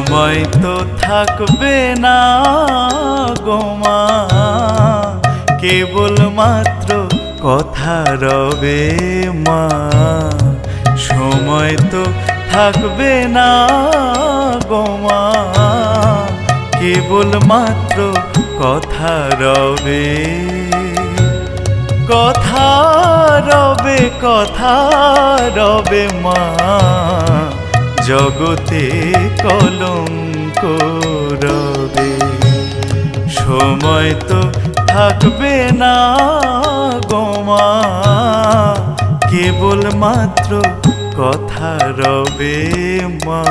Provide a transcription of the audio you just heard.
সময় তো থাকবে না গো মা, কেবল মাত্র কথা রবে মা। সময় তো থাকবে না গো মা, কেবল মাত্র কথা রবে। কথা রবে, কথা রবে মা, জগতে কলঙ্ক রবে। সময় তো থাকবে না গো মা, কেবল মাত্র কথা রবে মা।